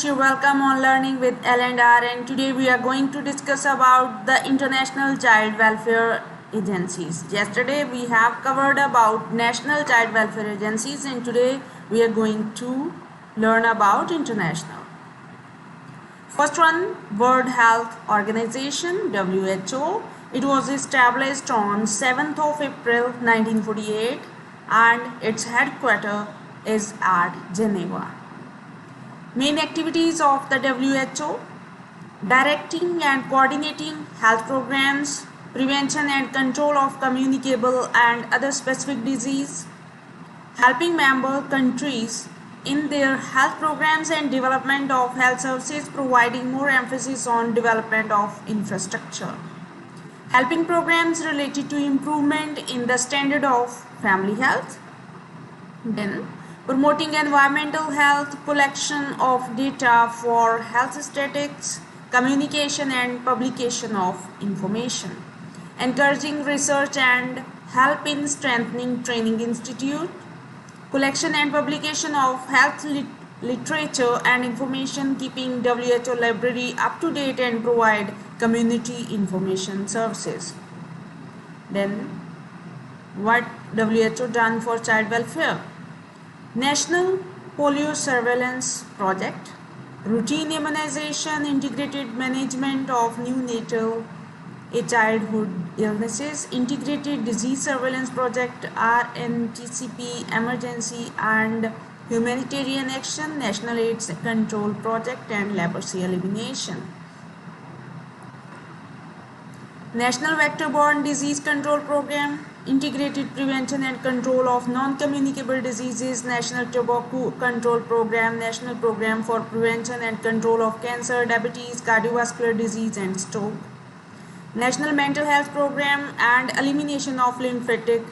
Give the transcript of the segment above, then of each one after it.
you're welcome on Learning with L&R, and today we are going to discuss about the International Child Welfare Agencies. Yesterday we have covered about National Child Welfare Agencies, and today we are going to learn about international. First one, World Health Organization, WHO. It was established on 7th of April 1948 and its headquarters is at Geneva. Main activities of the WHO: directing and coordinating health programs, prevention and control of communicable and other specific disease, helping member countries in their health programs and development of health services, providing more emphasis on development of infrastructure, helping programs related to improvement in the standard of family health, then promoting environmental health, collection of data for health statistics, communication and publication of information, encouraging research and help in strengthening training institute, collection and publication of health literature and information, keeping WHO library up to date and provide community information services. Then what WHO done for child welfare? National Polio Surveillance Project, routine immunization, integrated management of neonatal childhood illnesses, integrated disease surveillance project, RNTCP, emergency and humanitarian action, national AIDS control project and leprosy elimination. National Vector-Borne Disease Control Program, integrated prevention and control of non-communicable diseases, National Tobacco Control Program, National Program for Prevention and Control of Cancer, Diabetes, Cardiovascular Disease and Stroke, National Mental Health Program and elimination of lymphatic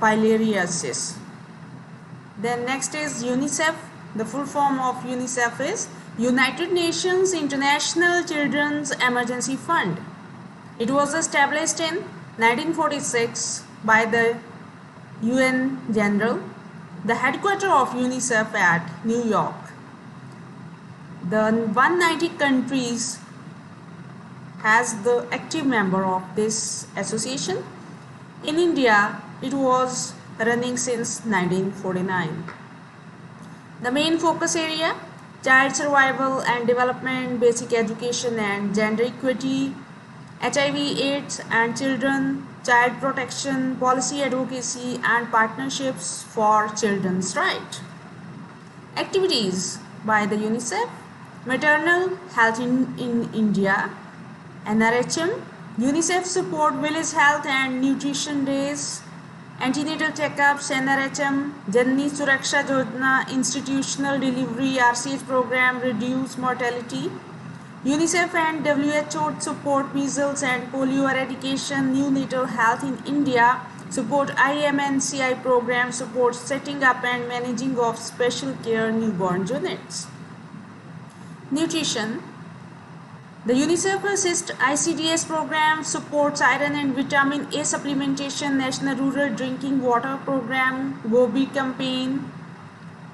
filariasis. Then next is UNICEF. The full form of UNICEF is United Nations International Children's Emergency Fund. It was established in 1946 by the UN General. The headquarters of UNICEF at New York. The 190 countries has the active member of this association. In India, it was running since 1949. The main focus area: child survival and development, basic education and gender equity, HIV/AIDS and children, child protection, policy advocacy and partnerships for children's rights. Activities by the UNICEF: maternal health in India, NRHM, UNICEF support village health and nutrition days, antenatal checkups, NRHM, Janani Suraksha Yojana, institutional delivery, RCH program, reduce mortality. UNICEF and WHO support measles and polio eradication, neonatal health in India, support IMNCI program, support setting up and managing of special care newborn units. Nutrition: the UNICEF assists ICDS program, supports iron and vitamin A supplementation, National Rural Drinking Water Program, Gobi campaign,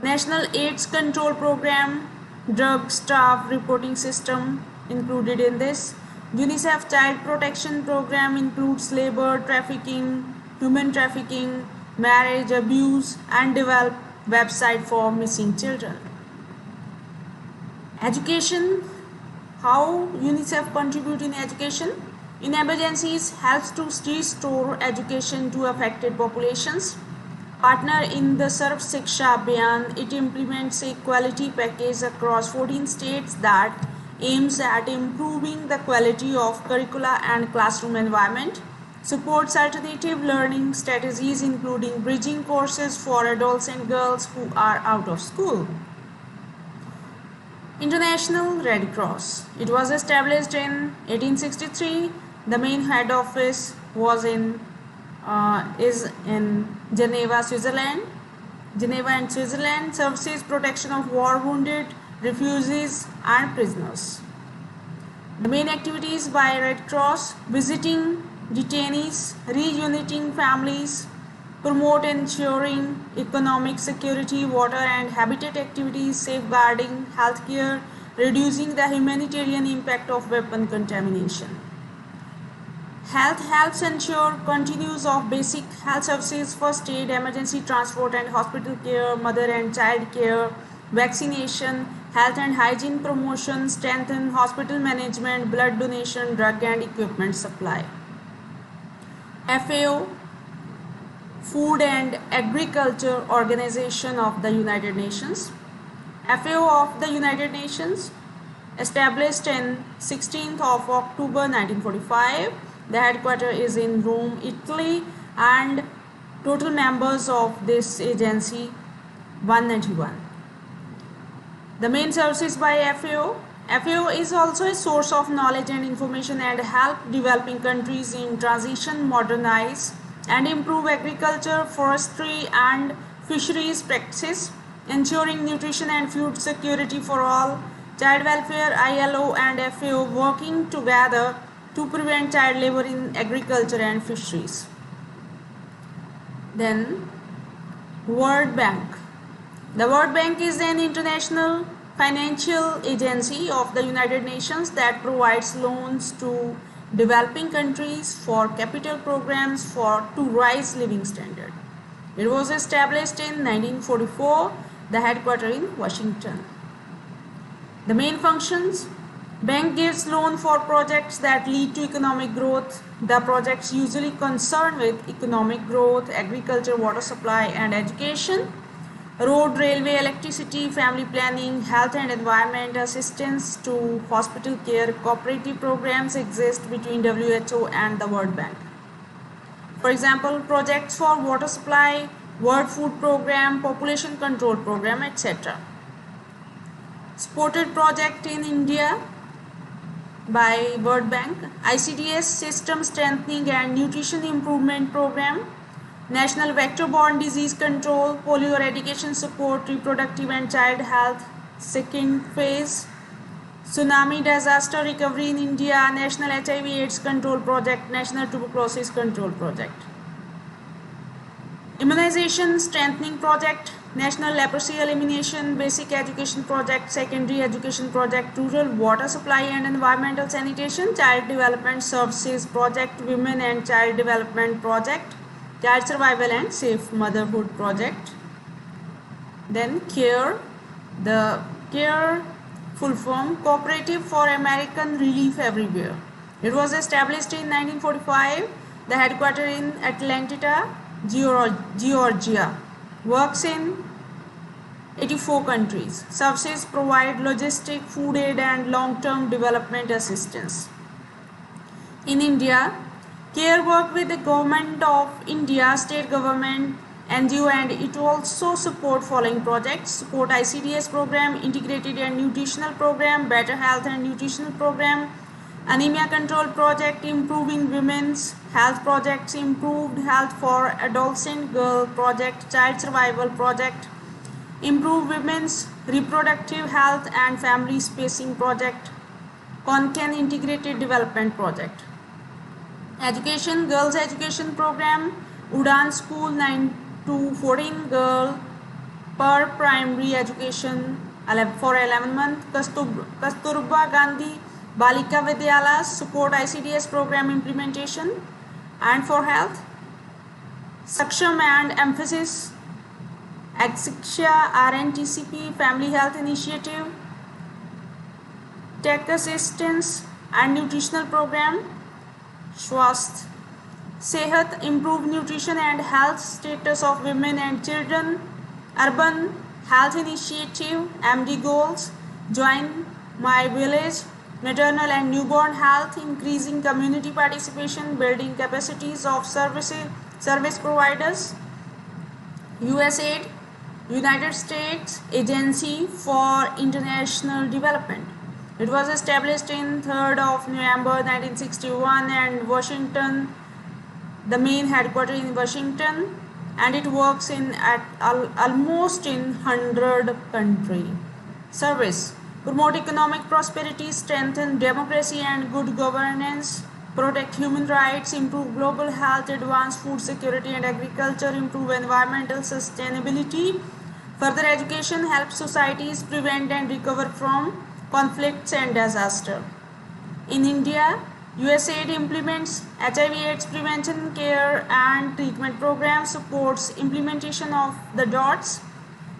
National AIDS Control Program, drug staff reporting system included in this. UNICEF Child Protection Program includes labor, trafficking, human trafficking, marriage, abuse, and develop website for missing children. Education: how UNICEF contribute in education? In emergencies, helps to restore education to affected populations. Partner in the Sarv Shiksha Abhiyan. It implements a quality package across 14 states that aims at improving the quality of curricula and classroom environment. Supports alternative learning strategies including bridging courses for adults and girls who are out of school. International Red Cross. It was established in 1863. The main head office was is in Geneva, Switzerland. Geneva and Switzerland. Services protection of war wounded, refugees and prisoners. The main activities by Red Cross: visiting detainees, reuniting families, promote ensuring economic security, water and habitat activities, safeguarding healthcare, reducing the humanitarian impact of weapon contamination. Health helps ensure continuous of basic health services, first aid, emergency transport and hospital care, mother and child care, vaccination, health and hygiene promotion, strengthen hospital management, blood donation, drug and equipment supply. FAO, Food and Agriculture Organization of the United Nations. FAO of the United Nations, established in 16th of October 1945. The headquarters is in Rome, Italy, and total members of this agency 191. The main services by FAO. FAO is also a source of knowledge and information and help developing countries in transition, modernize, and improve agriculture, forestry, and fisheries practices, ensuring nutrition and food security for all. Child welfare, ILO, and FAO working together to prevent child labor in agriculture and fisheries. Then, World Bank. The World Bank is an international financial agency of the United Nations that provides loans to developing countries for capital programs to rise living standard. It was established in 1944, the headquarters in Washington. The main functions: bank gives loan for projects that lead to economic growth. The projects usually concerned with economic growth, agriculture, water supply and education, road, railway, electricity, family planning, health and environment, assistance to hospital care. Cooperative programs exist between WHO and the World Bank. For example, projects for water supply, World Food Program, population control program, etc. Supported project in India by World Bank: ICDS, System Strengthening and Nutrition Improvement Program, National Vector-Borne Disease Control, Polio Eradication Support, Reproductive and Child Health, second phase, Tsunami Disaster Recovery in India, National HIV/AIDS Control Project, National Tuberculosis Control Project. Immunization Strengthening Project, National Leprosy Elimination, Basic Education Project, Secondary Education Project, Rural Water Supply and Environmental Sanitation, Child Development Services Project, Women and Child Development Project, Child Survival and Safe Motherhood Project. Then CARE, the CARE full form, Cooperative for American Relief Everywhere. It was established in 1945, the headquarters in Atlanta, Georgia. Works in 84 countries. Services provide logistic, food aid and long-term development assistance. In India, CARE work with the Government of India, state government, NGO, and it also support following projects: support ICDS program, integrated and nutritional program, better health and nutritional program, anemia control project, improving women's health projects, improved health for adolescent girl project, child survival project, improve women's reproductive health and family spacing project, Konkan integrated development project. Education, girls education program, Udan school 9 to 14 girl per primary education for 11 months, Kasturba Gandhi Balika Vidyalaya support ICDS program implementation. And for health, Saksham and emphasis, Agshiksha RNTCP family health initiative, tech assistance and nutritional program, Swasth Sehat improve nutrition and health status of women and children, urban health initiative, MD goals, join my village, maternal and newborn health, increasing community participation, building capacities of service providers, USAID, United States Agency for International Development. It was established in 3rd of November 1961 and Washington, the main headquarters in Washington, and it works almost in 100 countries. Service: promote economic prosperity, strengthen democracy and good governance, protect human rights, improve global health, advance food security and agriculture, improve environmental sustainability, further education, help societies prevent and recover from conflicts and disaster. In India, USAID implements HIV/AIDS prevention, care and treatment programs, supports implementation of the DOTS,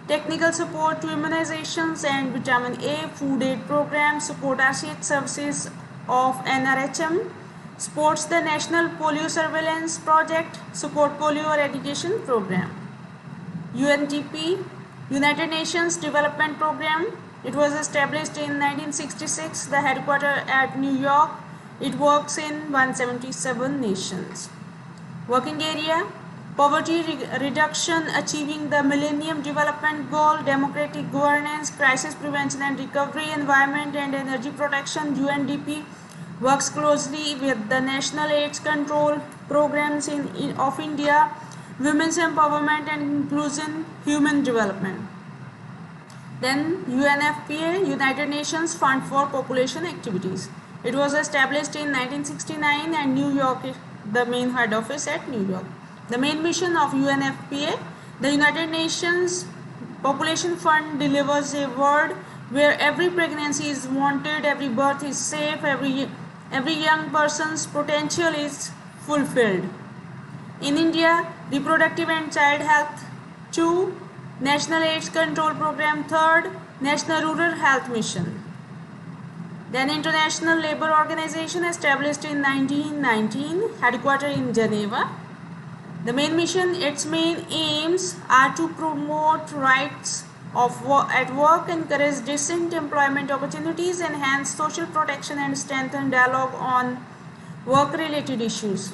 technical support to immunizations and vitamin A, food aid programs, support RCH services of NRHM, supports the National Polio Surveillance Project, support polio eradication program. UNDP, United Nations Development Program. It was established in 1966, the headquarters at New York. It works in 177 nations. Working area, poverty reduction, achieving the Millennium Development Goal, democratic governance, crisis prevention and recovery, environment and energy protection. UNDP works closely with the National AIDS Control Programs of India, women's empowerment and inclusion, human development. Then UNFPA, United Nations Fund for Population Activities. It was established in 1969 and New York, the main head office at New York. The main mission of UNFPA, the United Nations Population Fund delivers a world where every pregnancy is wanted, every birth is safe, every young person's potential is fulfilled. In India, reproductive and child health. 2. National AIDS Control Program. 3rd, National Rural Health Mission. Then International Labour Organization, established in 1919, headquartered in Geneva. The main mission, its main aims are to promote rights at work, encourage decent employment opportunities, enhance social protection and strengthen dialogue on work-related issues.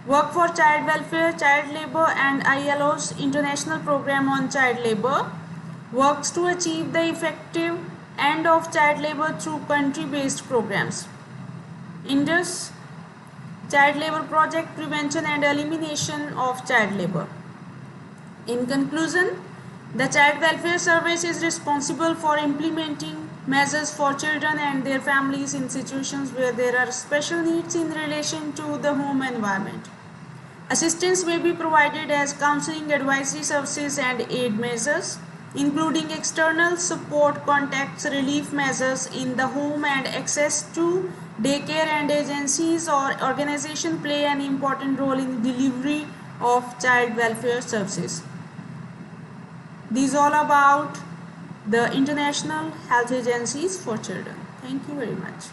Work for Child Welfare, Child Labour and ILO's International Program on Child Labour works to achieve the effective end of child labour through country-based programs. Indus Child Labour Project, prevention and elimination of child labour. In conclusion, the Child Welfare Service is responsible for implementing measures for children and their families in situations where there are special needs in relation to the home environment. Assistance may be provided as counseling, advisory services and aid measures, including external support contacts, relief measures in the home and access to daycare, and agencies or organizations play an important role in the delivery of child welfare services. These all about the international health agencies for children. Thank you very much.